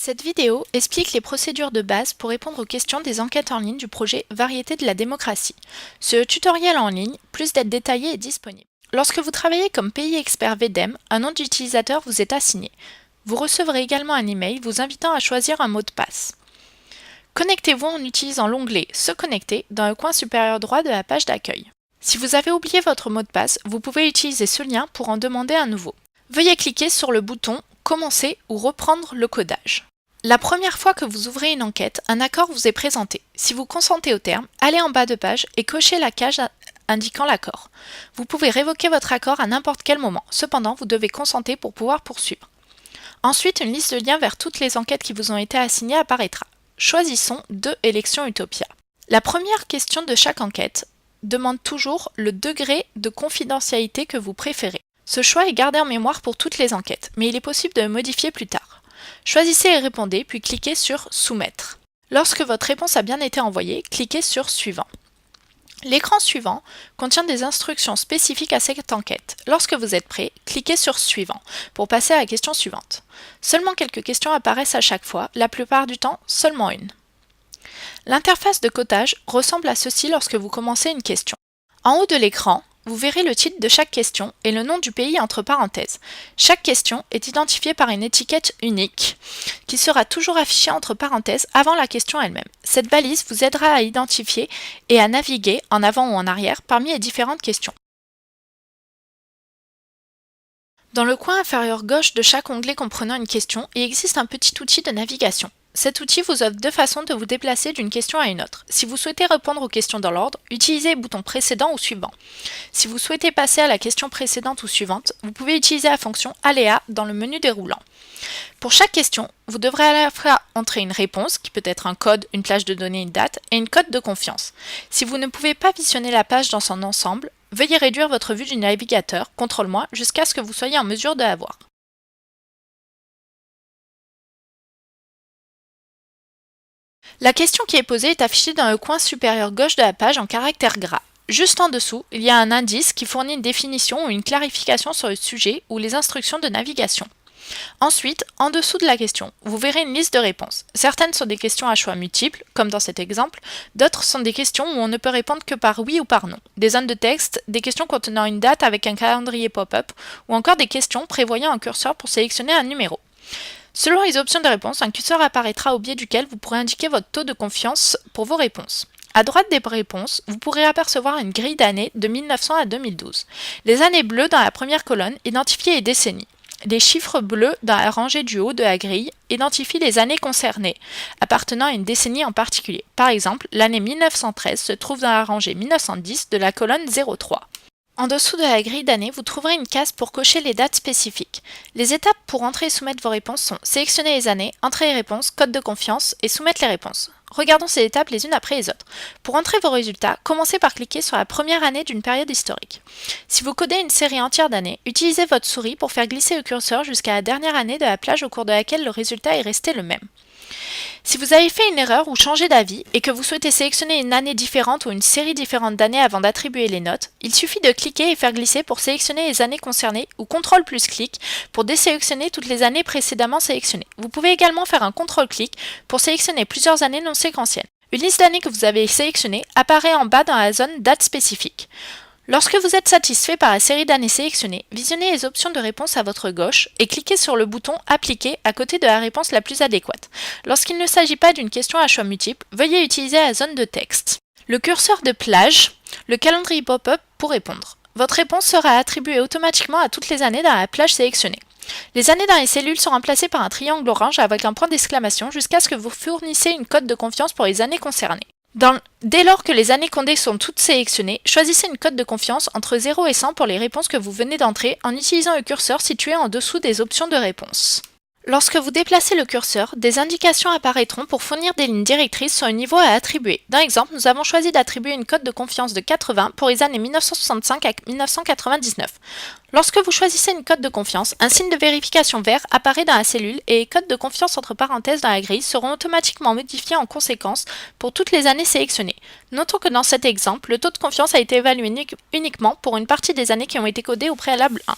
Cette vidéo explique les procédures de base pour répondre aux questions des enquêtes en ligne du projet Variété de la démocratie. Ce tutoriel en ligne, plus d'être détaillé, est disponible. Lorsque vous travaillez comme pays expert VDEM, un nom d'utilisateur vous est assigné. Vous recevrez également un email vous invitant à choisir un mot de passe. Connectez-vous en utilisant l'onglet « Se connecter » dans le coin supérieur droit de la page d'accueil. Si vous avez oublié votre mot de passe, vous pouvez utiliser ce lien pour en demander un nouveau. Veuillez cliquer sur le bouton « Commencer » ou « Reprendre le codage ». La première fois que vous ouvrez une enquête, un accord vous est présenté. Si vous consentez au terme, allez en bas de page et cochez la case indiquant l'accord. Vous pouvez révoquer votre accord à n'importe quel moment, cependant vous devez consenter pour pouvoir poursuivre. Ensuite, une liste de liens vers toutes les enquêtes qui vous ont été assignées apparaîtra. Choisissons deux élections Utopia. La première question de chaque enquête demande toujours le degré de confidentialité que vous préférez. Ce choix est gardé en mémoire pour toutes les enquêtes, mais il est possible de le modifier plus tard. Choisissez et répondez, puis cliquez sur « Soumettre ». Lorsque votre réponse a bien été envoyée, cliquez sur « Suivant ». L'écran suivant contient des instructions spécifiques à cette enquête. Lorsque vous êtes prêt, cliquez sur « Suivant » pour passer à la question suivante. Seulement quelques questions apparaissent à chaque fois, la plupart du temps seulement une. L'interface de codage ressemble à ceci lorsque vous commencez une question. En haut de l'écran, vous verrez le titre de chaque question et le nom du pays entre parenthèses. Chaque question est identifiée par une étiquette unique qui sera toujours affichée entre parenthèses avant la question elle-même. Cette balise vous aidera à identifier et à naviguer en avant ou en arrière parmi les différentes questions. Dans le coin inférieur gauche de chaque onglet comprenant une question, il existe un petit outil de navigation. Cet outil vous offre deux façons de vous déplacer d'une question à une autre. Si vous souhaitez répondre aux questions dans l'ordre, utilisez le bouton précédent ou suivant. Si vous souhaitez passer à la question précédente ou suivante, vous pouvez utiliser la fonction Aléa dans le menu déroulant. Pour chaque question, vous devrez à la fois entrer une réponse, qui peut être un code, une plage de données, une date, et une cote de confiance. Si vous ne pouvez pas visionner la page dans son ensemble, veuillez réduire votre vue du navigateur, CTRL- jusqu'à ce que vous soyez en mesure de la voir. La question qui est posée est affichée dans le coin supérieur gauche de la page en caractères gras. Juste en dessous, il y a un indice qui fournit une définition ou une clarification sur le sujet ou les instructions de navigation. Ensuite, en dessous de la question, vous verrez une liste de réponses. Certaines sont des questions à choix multiples, comme dans cet exemple, d'autres sont des questions où on ne peut répondre que par oui ou par non. Des zones de texte, des questions contenant une date avec un calendrier pop-up, ou encore des questions prévoyant un curseur pour sélectionner un numéro. Selon les options de réponse, un curseur apparaîtra au biais duquel vous pourrez indiquer votre taux de confiance pour vos réponses. À droite des réponses, vous pourrez apercevoir une grille d'années de 1900 à 2012. Les années bleues dans la première colonne identifient les décennies. Les chiffres bleus dans la rangée du haut de la grille identifient les années concernées, appartenant à une décennie en particulier. Par exemple, l'année 1913 se trouve dans la rangée 1910 de la colonne 03. En dessous de la grille d'année, vous trouverez une case pour cocher les dates spécifiques. Les étapes pour entrer et soumettre vos réponses sont sélectionner les années, entrer les réponses, code de confiance et soumettre les réponses. Regardons ces étapes les unes après les autres. Pour entrer vos résultats, commencez par cliquer sur la première année d'une période historique. Si vous codez une série entière d'années, utilisez votre souris pour faire glisser le curseur jusqu'à la dernière année de la plage au cours de laquelle le résultat est resté le même. Si vous avez fait une erreur ou changé d'avis et que vous souhaitez sélectionner une année différente ou une série différente d'années avant d'attribuer les notes, il suffit de cliquer et faire glisser pour sélectionner les années concernées ou CTRL+clic pour désélectionner toutes les années précédemment sélectionnées. Vous pouvez également faire un CTRL-clic pour sélectionner plusieurs années non séquentielles. Une liste d'années que vous avez sélectionnées apparaît en bas dans la zone date spécifique. Lorsque vous êtes satisfait par la série d'années sélectionnées, visionnez les options de réponse à votre gauche et cliquez sur le bouton « Appliquer » à côté de la réponse la plus adéquate. Lorsqu'il ne s'agit pas d'une question à choix multiple, veuillez utiliser la zone de texte. Le curseur de plage, le calendrier pop-up pour répondre. Votre réponse sera attribuée automatiquement à toutes les années dans la plage sélectionnée. Les années dans les cellules sont remplacées par un triangle orange avec un point d'exclamation jusqu'à ce que vous fournissiez une cote de confiance pour les années concernées. Dès lors que les années condées sont toutes sélectionnées, choisissez une cote de confiance entre 0 et 100 pour les réponses que vous venez d'entrer en utilisant le curseur situé en dessous des options de réponse. Lorsque vous déplacez le curseur, des indications apparaîtront pour fournir des lignes directrices sur le niveau à attribuer. Dans l'exemple, nous avons choisi d'attribuer une cote de confiance de 80 pour les années 1965 à 1999. Lorsque vous choisissez une cote de confiance, un signe de vérification vert apparaît dans la cellule et les cotes de confiance entre parenthèses dans la grille seront automatiquement modifiées en conséquence pour toutes les années sélectionnées. Notons que dans cet exemple, le taux de confiance a été évalué uniquement pour une partie des années qui ont été codées au préalable 1.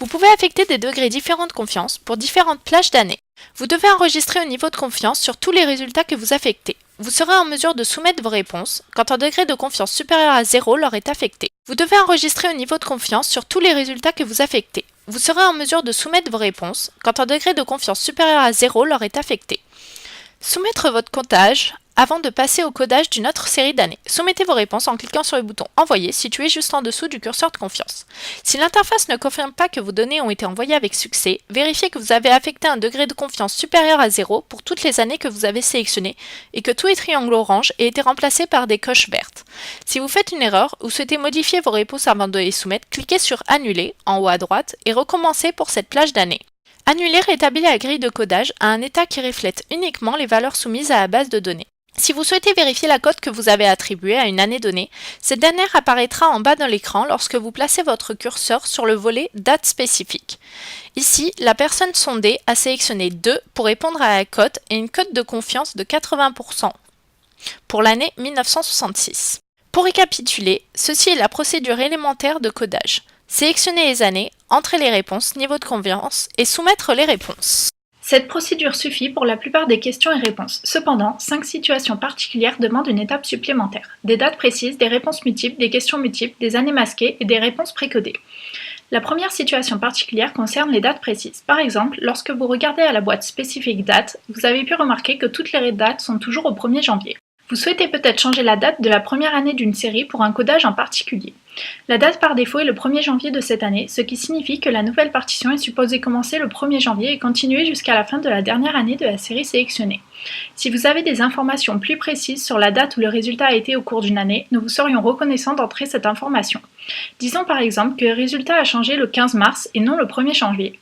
Vous pouvez affecter des degrés différents de confiance pour différentes plages d'années. Vous devez enregistrer un niveau de confiance sur tous les résultats que vous affectez. Vous serez en mesure de soumettre vos réponses quand un degré de confiance supérieur à 0 leur est affecté. Vous devez enregistrer un niveau de confiance sur tous les résultats que vous affectez. Vous serez en mesure de soumettre vos réponses quand un degré de confiance supérieur à 0 leur est affecté. Soumettre votre codage avant de passer au codage d'une autre série d'années. Soumettez vos réponses en cliquant sur le bouton Envoyer situé juste en dessous du curseur de confiance. Si l'interface ne confirme pas que vos données ont été envoyées avec succès, vérifiez que vous avez affecté un degré de confiance supérieur à 0 pour toutes les années que vous avez sélectionnées et que tous les triangles orange aient été remplacés par des coches vertes. Si vous faites une erreur ou souhaitez modifier vos réponses avant de les soumettre, cliquez sur Annuler en haut à droite et recommencez pour cette plage d'années. Annuler rétablit la grille de codage à un état qui reflète uniquement les valeurs soumises à la base de données. Si vous souhaitez vérifier la cote que vous avez attribuée à une année donnée, cette dernière apparaîtra en bas de l'écran lorsque vous placez votre curseur sur le volet Date spécifique. Ici, la personne sondée a sélectionné 2 pour répondre à la cote et une cote de confiance de 80% pour l'année 1966. Pour récapituler, ceci est la procédure élémentaire de codage. Sélectionner les années, entrer les réponses, niveau de confiance et soumettre les réponses. Cette procédure suffit pour la plupart des questions et réponses. Cependant, 5 situations particulières demandent une étape supplémentaire. Des dates précises, des réponses multiples, des questions multiples, des années masquées et des réponses précodées. La première situation particulière concerne les dates précises. Par exemple, lorsque vous regardez à la boîte spécifique date, vous avez pu remarquer que toutes les dates sont toujours au 1er janvier. Vous souhaitez peut-être changer la date de la première année d'une série pour un codage en particulier. La date par défaut est le 1er janvier de cette année, ce qui signifie que la nouvelle partition est supposée commencer le 1er janvier et continuer jusqu'à la fin de la dernière année de la série sélectionnée. Si vous avez des informations plus précises sur la date où le résultat a été au cours d'une année, nous vous serions reconnaissants d'entrer cette information. Disons par exemple que le résultat a changé le 15 mars et non le 1er janvier.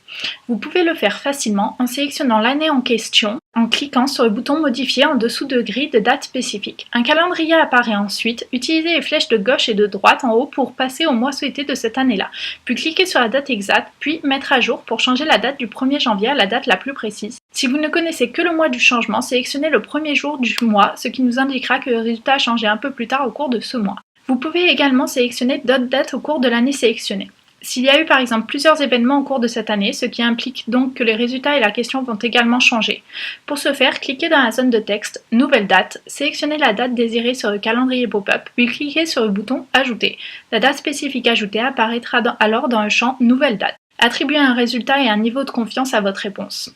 Vous pouvez le faire facilement en sélectionnant l'année en question, en cliquant sur le bouton Modifier en dessous de grille de date spécifique. Un calendrier apparaît ensuite. Utilisez les flèches de gauche et de droite en haut pour passer au mois souhaité de cette année-là, puis cliquez sur la date exacte, puis Mettre à jour pour changer la date du 1er janvier à la date la plus précise. Si vous ne connaissez que le mois du changement, sélectionnez le premier jour du mois, ce qui nous indiquera que le résultat a changé un peu plus tard au cours de ce mois. Vous pouvez également sélectionner d'autres dates au cours de l'année sélectionnée. S'il y a eu par exemple plusieurs événements au cours de cette année, ce qui implique donc que les résultats et la question vont également changer. Pour ce faire, cliquez dans la zone de texte « Nouvelle date », sélectionnez la date désirée sur le calendrier pop-up, puis cliquez sur le bouton « Ajouter ». La date spécifique ajoutée apparaîtra alors dans le champ « Nouvelle date ». Attribuez un résultat et un niveau de confiance à votre réponse.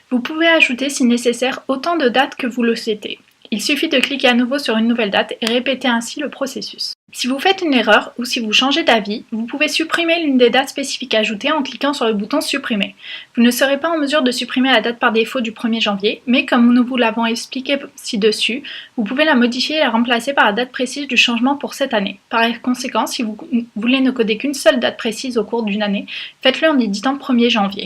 Vous pouvez ajouter si nécessaire autant de dates que vous le souhaitez. Il suffit de cliquer à nouveau sur une nouvelle date et répéter ainsi le processus. Si vous faites une erreur ou si vous changez d'avis, vous pouvez supprimer l'une des dates spécifiques ajoutées en cliquant sur le bouton Supprimer. Vous ne serez pas en mesure de supprimer la date par défaut du 1er janvier, mais comme nous vous l'avons expliqué ci-dessus, vous pouvez la modifier et la remplacer par la date précise du changement pour cette année. Par conséquent, si vous voulez ne coder qu'une seule date précise au cours d'une année, faites-le en éditant 1er janvier.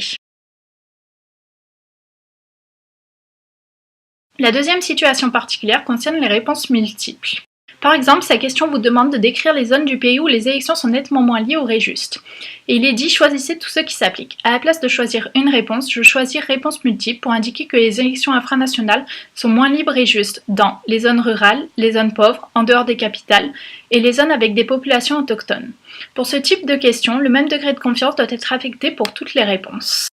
La deuxième situation particulière concerne les réponses multiples. Par exemple, sa question vous demande de décrire les zones du pays où les élections sont nettement moins liées au Ré-Juste. Et il est dit choisissez tout ce qui s'applique. À la place de choisir une réponse, je choisis réponse multiple pour indiquer que les élections infranationales sont moins libres et justes dans les zones rurales, les zones pauvres, en dehors des capitales, et les zones avec des populations autochtones. Pour ce type de question, le même degré de confiance doit être affecté pour toutes les réponses.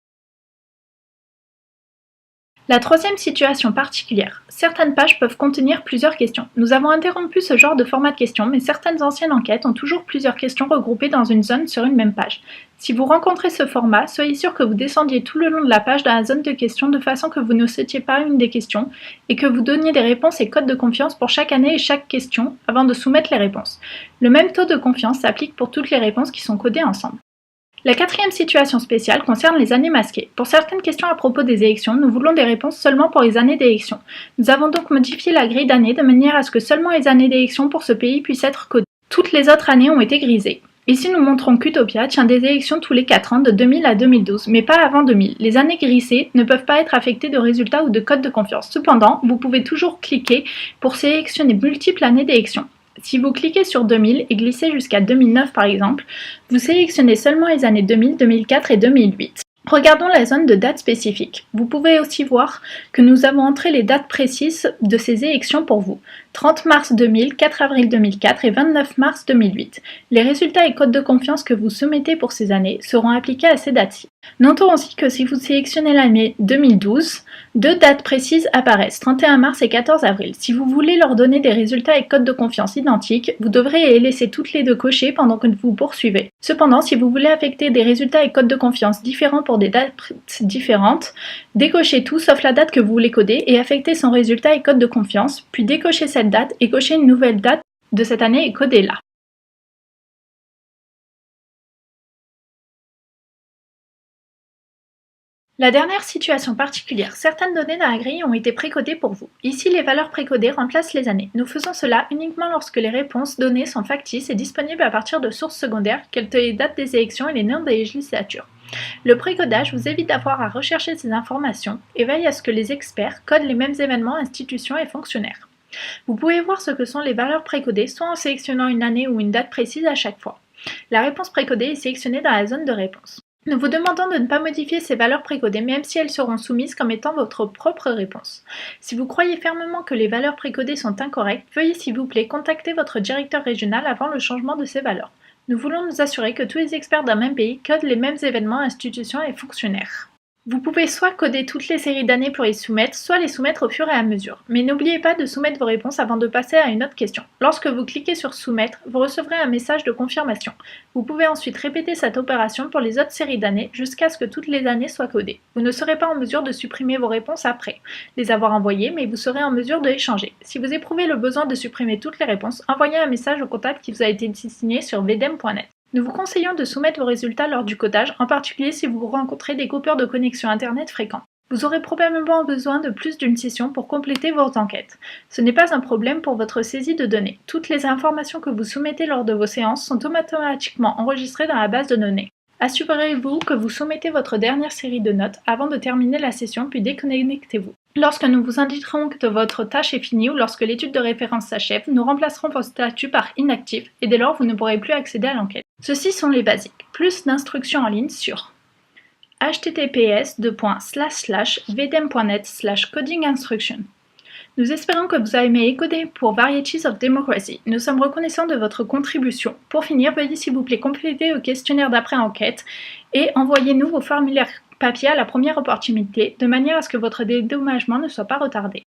La troisième situation particulière. Certaines pages peuvent contenir plusieurs questions. Nous avons interrompu ce genre de format de questions, mais certaines anciennes enquêtes ont toujours plusieurs questions regroupées dans une zone sur une même page. Si vous rencontrez ce format, soyez sûr que vous descendiez tout le long de la page dans la zone de questions de façon que vous ne sautiez pas une des questions et que vous donniez des réponses et codes de confiance pour chaque année et chaque question avant de soumettre les réponses. Le même taux de confiance s'applique pour toutes les réponses qui sont codées ensemble. La quatrième situation spéciale concerne les années masquées. Pour certaines questions à propos des élections, nous voulons des réponses seulement pour les années d'élection. Nous avons donc modifié la grille d'années de manière à ce que seulement les années d'élection pour ce pays puissent être codées. Toutes les autres années ont été grisées. Ici, nous montrons qu'Utopia tient des élections tous les 4 ans de 2000 à 2012, mais pas avant 2000. Les années grisées ne peuvent pas être affectées de résultats ou de codes de confiance. Cependant, vous pouvez toujours cliquer pour sélectionner multiples années d'élection. Si vous cliquez sur 2000 et glissez jusqu'à 2009 par exemple, vous sélectionnez seulement les années 2000, 2004 et 2008. Regardons la zone de date spécifique. Vous pouvez aussi voir que nous avons entré les dates précises de ces élections pour vous. 30 mars 2000, 4 avril 2004 et 29 mars 2008. Les résultats et codes de confiance que vous soumettez pour ces années seront appliqués à ces dates-ci. Notons aussi que si vous sélectionnez l'année 2012, deux dates précises apparaissent, 31 mars et 14 avril. Si vous voulez leur donner des résultats et codes de confiance identiques, vous devrez les laisser toutes les deux cochées pendant que vous poursuivez. Cependant, si vous voulez affecter des résultats et codes de confiance différents pour des dates différentes, décochez tout sauf la date que vous voulez coder et affectez son résultat et code de confiance, puis décochez cette date et cochez une nouvelle date de cette année et codez-la. La dernière situation particulière, certaines données dans la grille ont été précodées pour vous. Ici, les valeurs précodées remplacent les années. Nous faisons cela uniquement lorsque les réponses données sont factices et disponibles à partir de sources secondaires, telles que les dates des élections et les noms des législatures. Le précodage vous évite d'avoir à rechercher ces informations et veille à ce que les experts codent les mêmes événements, institutions et fonctionnaires. Vous pouvez voir ce que sont les valeurs précodées, soit en sélectionnant une année ou une date précise à chaque fois. La réponse précodée est sélectionnée dans la zone de réponse. Nous vous demandons de ne pas modifier ces valeurs précodées, même si elles seront soumises comme étant votre propre réponse. Si vous croyez fermement que les valeurs précodées sont incorrectes, veuillez s'il vous plaît contacter votre directeur régional avant le changement de ces valeurs. Nous voulons nous assurer que tous les experts d'un même pays codent les mêmes événements, institutions et fonctionnaires. Vous pouvez soit coder toutes les séries d'années pour les soumettre, soit les soumettre au fur et à mesure. Mais n'oubliez pas de soumettre vos réponses avant de passer à une autre question. Lorsque vous cliquez sur Soumettre, vous recevrez un message de confirmation. Vous pouvez ensuite répéter cette opération pour les autres séries d'années jusqu'à ce que toutes les années soient codées. Vous ne serez pas en mesure de supprimer vos réponses après les avoir envoyées, mais vous serez en mesure de les changer. Si vous éprouvez le besoin de supprimer toutes les réponses, envoyez un message au contact qui vous a été destiné sur vdem.net. Nous vous conseillons de soumettre vos résultats lors du codage, en particulier si vous rencontrez des coupures de connexion Internet fréquents. Vous aurez probablement besoin de plus d'une session pour compléter vos enquêtes. Ce n'est pas un problème pour votre saisie de données. Toutes les informations que vous soumettez lors de vos séances sont automatiquement enregistrées dans la base de données. Assurez-vous que vous soumettez votre dernière série de notes avant de terminer la session, puis déconnectez-vous. Lorsque nous vous indiquerons que votre tâche est finie ou lorsque l'étude de référence s'achève, nous remplacerons vos statuts par inactifs et dès lors vous ne pourrez plus accéder à l'enquête. Ceux-ci sont les basiques. Plus d'instructions en ligne sur https://vdem.net/codinginstruction. Nous espérons que vous avez aimé coder pour Varieties of Democracy. Nous sommes reconnaissants de votre contribution. Pour finir, veuillez s'il vous plaît compléter le questionnaire d'après-enquête et envoyez-nous vos formulaires papier à la première opportunité, de manière à ce que votre dédommagement ne soit pas retardé.